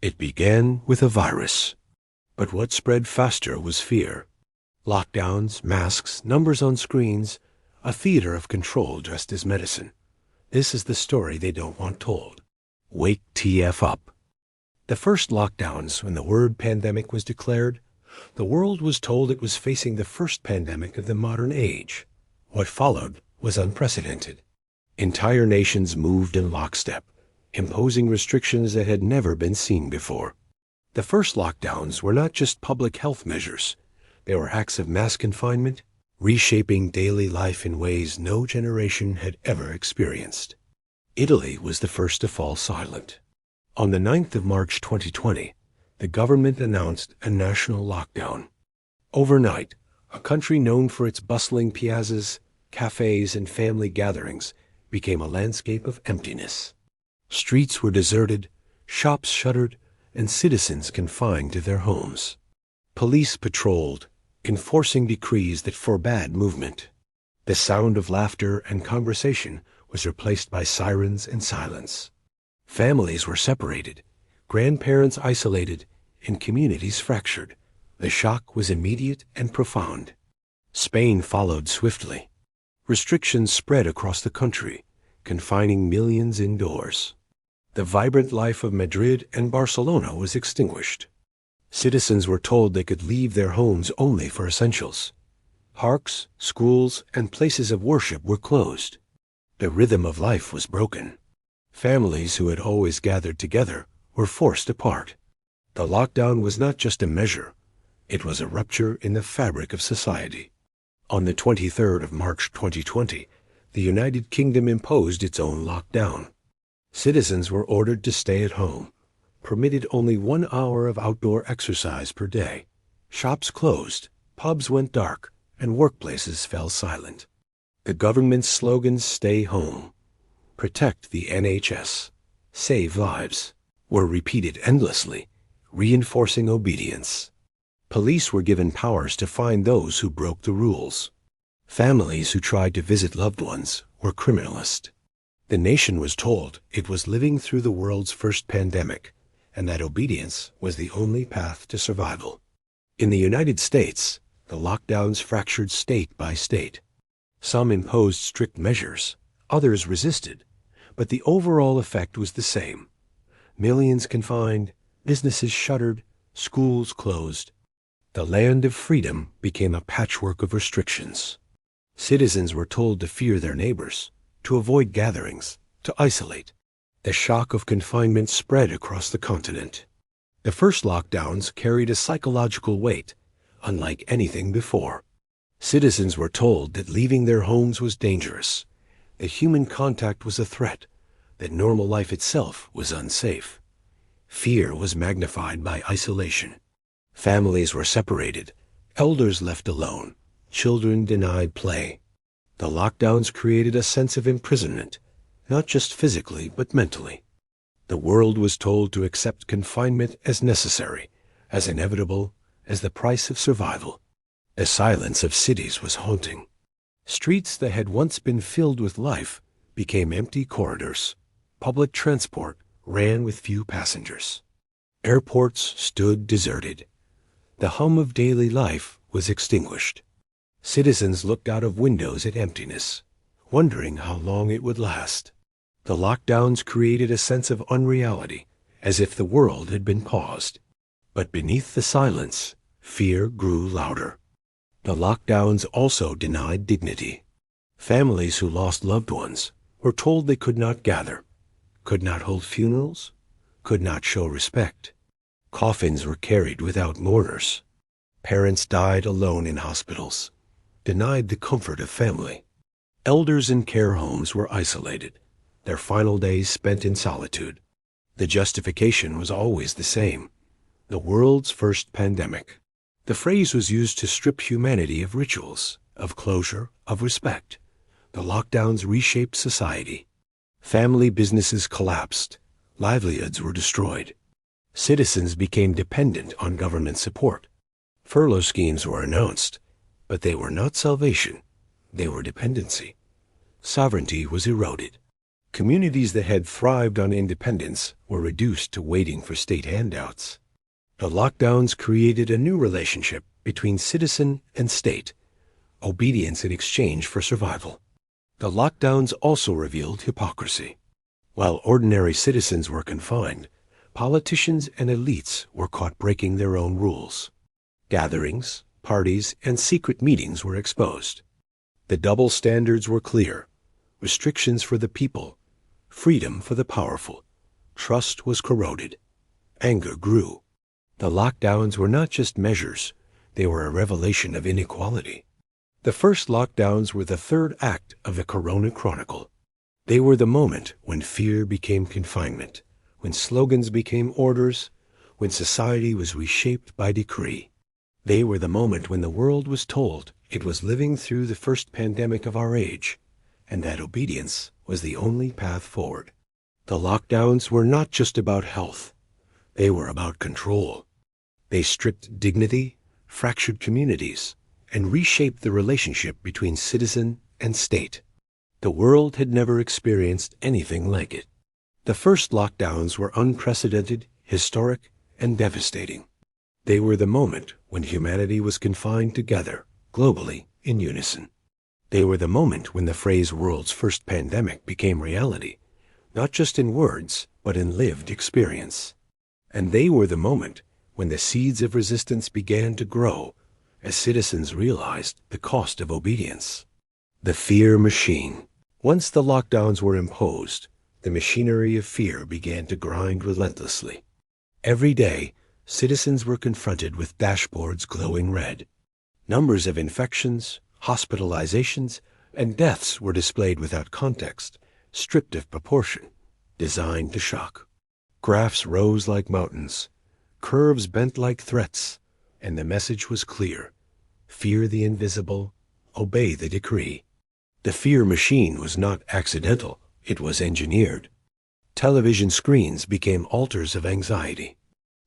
It began with a virus, but what spread faster was fear. Lockdowns, masks, numbers on screens, a theater of control dressed as medicine. This is the story they don't want told. Wake TF up. The first lockdowns, when the word pandemic was declared, the world was told it was facing the first pandemic of the modern age. What followed was unprecedented. Entire nations moved in lockstep, imposing restrictions that had never been seen before. The first lockdowns were not just public health measures. They were acts of mass confinement, reshaping daily life in ways no generation had ever experienced. Italy was the first to fall silent. On the 9th of March 2020, the government announced a national lockdown. Overnight, a country known for its bustling piazzas, cafes, and family gatherings became a landscape of emptiness. Streets were deserted, shops shuttered, and citizens confined to their homes. Police patrolled, enforcing decrees that forbade movement. The sound of laughter and conversation was replaced by sirens and silence. Families were separated, grandparents isolated, and communities fractured. The shock was immediate and profound. Spain followed swiftly. Restrictions spread across the country, confining millions indoors. The vibrant life of Madrid and Barcelona was extinguished. Citizens were told they could leave their homes only for essentials. Parks, schools, and places of worship were closed. The rhythm of life was broken. Families who had always gathered together were forced apart. The lockdown was not just a measure. It was a rupture in the fabric of society. On the 23rd of March 2020, the United Kingdom imposed its own lockdown. Citizens were ordered to stay at home, permitted only 1 hour of outdoor exercise per day. Shops closed, pubs went dark, and workplaces fell silent. The government's slogans, "Stay home," "Protect the NHS," "Save lives," were repeated endlessly, reinforcing obedience. Police were given powers to find those who broke the rules. Families who tried to visit loved ones were criminalized. The nation was told it was living through the world's first pandemic, and that obedience was the only path to survival. In the United States, the lockdowns fractured state by state. Some imposed strict measures, others resisted, but the overall effect was the same. Millions confined, businesses shuttered, schools closed. The land of freedom became a patchwork of restrictions. Citizens were told to fear their neighbors, to avoid gatherings, to isolate. The shock of confinement spread across the continent. The first lockdowns carried a psychological weight, unlike anything before. Citizens were told that leaving their homes was dangerous, that human contact was a threat, that normal life itself was unsafe. Fear was magnified by isolation. Families were separated, elders left alone, children denied play. The lockdowns created a sense of imprisonment, not just physically but mentally. The world was told to accept confinement as necessary, as inevitable as the price of survival. The silence of cities was haunting. Streets that had once been filled with life became empty corridors. Public transport ran with few passengers. Airports stood deserted. The hum of daily life was extinguished. Citizens looked out of windows at emptiness, wondering how long it would last. The lockdowns created a sense of unreality, as if the world had been paused. But beneath the silence, fear grew louder. The lockdowns also denied dignity. Families who lost loved ones were told they could not gather, could not hold funerals, could not show respect. Coffins were carried without mourners. Parents died alone in hospitals, denied the comfort of family. Elders in care homes were isolated, their final days spent in solitude. The justification was always the same: the world's first pandemic. The phrase was used to strip humanity of rituals, of closure, of respect. The lockdowns reshaped society. Family businesses collapsed. Livelihoods were destroyed. Citizens became dependent on government support. Furlough schemes were announced, but they were not salvation. They were dependency. Sovereignty was eroded. Communities that had thrived on independence were reduced to waiting for state handouts. The lockdowns created a new relationship between citizen and state, obedience in exchange for survival. The lockdowns also revealed hypocrisy. While ordinary citizens were confined, politicians and elites were caught breaking their own rules. Gatherings, parties, and secret meetings were exposed. The double standards were clear: restrictions for the people, freedom for the powerful. Trust was corroded. Anger grew. The lockdowns were not just measures, they were a revelation of inequality. The first lockdowns were the third act of the Corona Chronicle. They were the moment when fear became confinement, when slogans became orders, when society was reshaped by decree. They were the moment when the world was told it was living through the first pandemic of our age, and that obedience was the only path forward. The lockdowns were not just about health. They were about control. They stripped dignity, fractured communities, and reshaped the relationship between citizen and state. The world had never experienced anything like it. The first lockdowns were unprecedented, historic, and devastating. They were the moment when humanity was confined together, globally, in unison. They were the moment when the phrase "world's first pandemic" became reality, not just in words, but in lived experience. And they were the moment when the seeds of resistance began to grow as citizens realized the cost of obedience. The fear machine. Once the lockdowns were imposed, the machinery of fear began to grind relentlessly. Every day, citizens were confronted with dashboards glowing red. Numbers of infections, hospitalizations, and deaths were displayed without context, stripped of proportion, designed to shock. Graphs rose like mountains, curves bent like threats, and the message was clear: fear the invisible, obey the decree. The fear machine was not accidental, it was engineered. Television screens became altars of anxiety.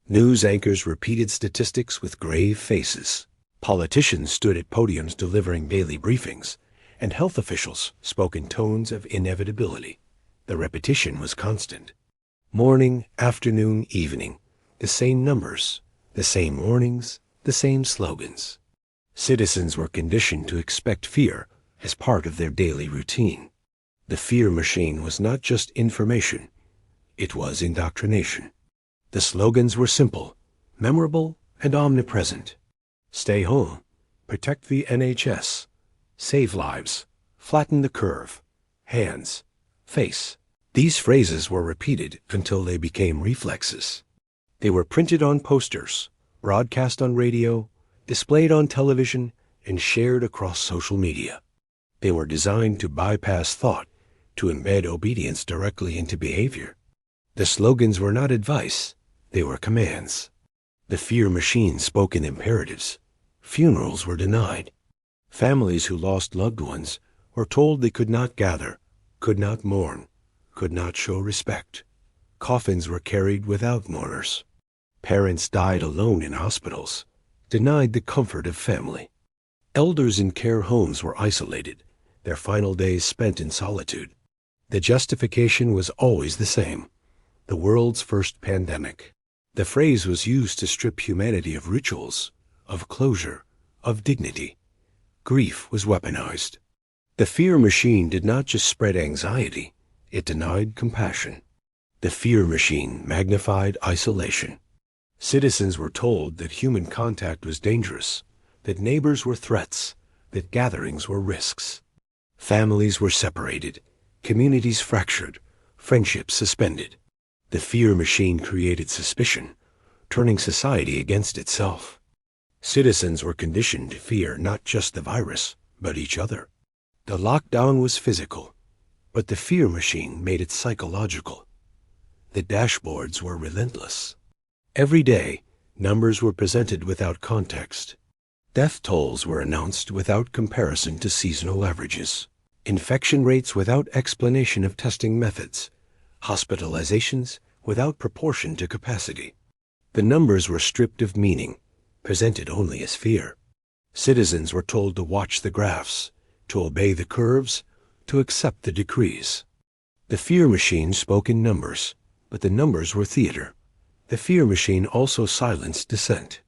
News anchors repeated statistics with grave faces. Politicians stood at podiums delivering daily briefings, and health officials spoke in tones of inevitability. The repetition was constant. Morning, afternoon, evening, the same numbers, the same warnings, the same slogans. Citizens were conditioned to expect fear as part of their daily routine. The fear machine was not just information, it was indoctrination. The slogans were simple, memorable, and omnipresent. Stay home, protect the NHS, save lives, flatten the curve, hands, face. These phrases were repeated until they became reflexes. They were printed on posters, broadcast on radio, displayed on television, and shared across social media. They were designed to bypass thought, to embed obedience directly into behavior. The slogans were not advice, they were commands. The fear machine spoke in imperatives. Funerals were denied. Families who lost loved ones were told they could not gather, could not mourn, could not show respect. Coffins were carried without mourners. Parents died alone in hospitals, denied the comfort of family. Elders in care homes were isolated, their final days spent in solitude. The justification was always the same: the world's first pandemic. The phrase was used to strip humanity of rituals, of closure, of dignity. Grief was weaponized. The fear machine did not just spread anxiety, it denied compassion. The fear machine magnified isolation. Citizens were told that human contact was dangerous, that neighbors were threats, that gatherings were risks. Families were separated, communities fractured, friendships suspended. The fear machine created suspicion, turning society against itself. Citizens were conditioned to fear not just the virus, but each other. The lockdown was physical, but the fear machine made it psychological. The dashboards were relentless. Every day, numbers were presented without context. Death tolls were announced without comparison to seasonal averages. Infection rates without explanation of testing methods. Hospitalizations without proportion to capacity. The numbers were stripped of meaning, presented only as fear. Citizens were told to watch the graphs, to obey the curves, to accept the decrees. The fear machine spoke in numbers, but the numbers were theater. The fear machine also silenced dissent.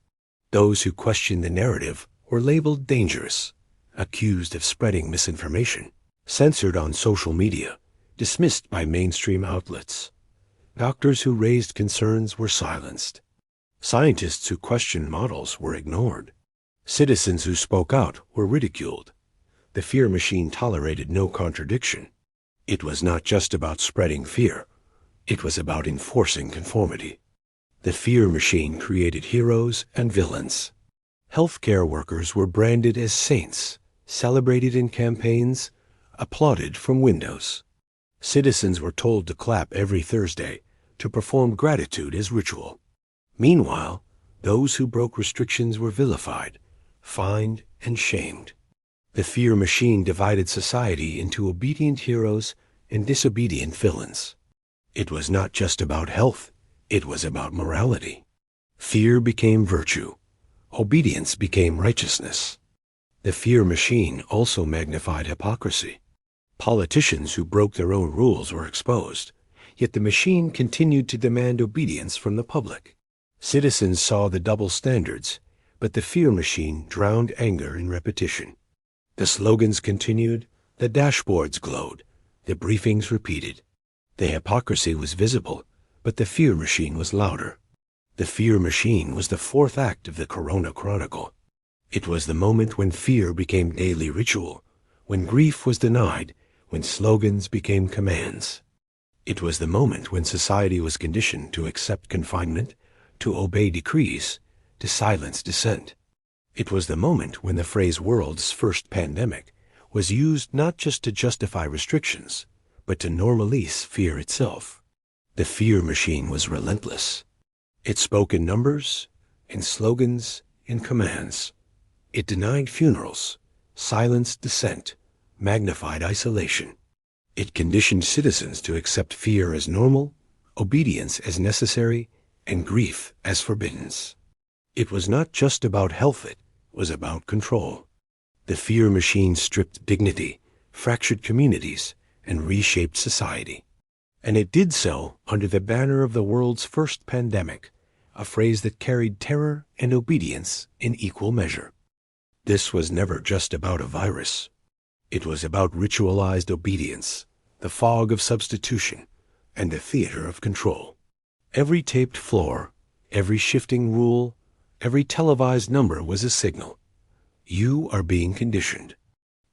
Those who questioned the narrative were labeled dangerous, accused of spreading misinformation, censored on social media, dismissed by mainstream outlets. Doctors who raised concerns were silenced. Scientists who questioned models were ignored. Citizens who spoke out were ridiculed. The fear machine tolerated no contradiction. It was not just about spreading fear. It was about enforcing conformity. The fear machine created heroes and villains. Healthcare workers were branded as saints, celebrated in campaigns, applauded from windows. Citizens were told to clap every Thursday, to perform gratitude as ritual. Meanwhile, those who broke restrictions were vilified, fined, and shamed. The fear machine divided society into obedient heroes and disobedient villains. It was not just about health, it was about morality. Fear became virtue. Obedience became righteousness. The fear machine also magnified hypocrisy. Politicians who broke their own rules were exposed, yet the machine continued to demand obedience from the public. Citizens saw the double standards, but the fear machine drowned anger in repetition. The slogans continued, the dashboards glowed, the briefings repeated. The hypocrisy was visible, but the fear machine was louder. The fear machine was the fourth act of the Corona Chronicle. It was the moment when fear became daily ritual, when grief was denied, when slogans became commands. It was the moment when society was conditioned to accept confinement, to obey decrees, to silence dissent. It was the moment when the phrase "world's first pandemic" was used not just to justify restrictions, but to normalize fear itself. The fear machine was relentless. It spoke in numbers, in slogans, in commands. It denied funerals, silenced dissent, magnified isolation. It conditioned citizens to accept fear as normal, obedience as necessary, and grief as forbidden. It was not just about health, it was about control. The fear machine stripped dignity, fractured communities, and reshaped society. And it did so under the banner of the world's first pandemic, a phrase that carried terror and obedience in equal measure. This was never just about a virus. It was about ritualized obedience, the fog of substitution, and the theater of control. Every taped floor, every shifting rule, every televised number was a signal. You are being conditioned.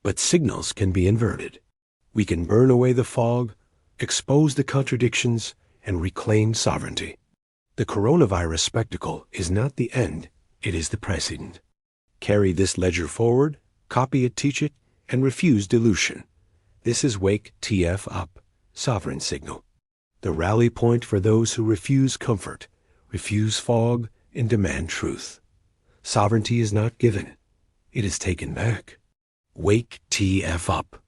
But signals can be inverted. We can burn away the fog, expose the contradictions, and reclaim sovereignty. The coronavirus spectacle is not the end, it is the precedent. Carry this ledger forward, copy it, teach it, and refuse dilution. This is Wake TF Up, Sovereign Signal. The rally point for those who refuse comfort, refuse fog, and demand truth. Sovereignty is not given, it is taken back. Wake TF Up.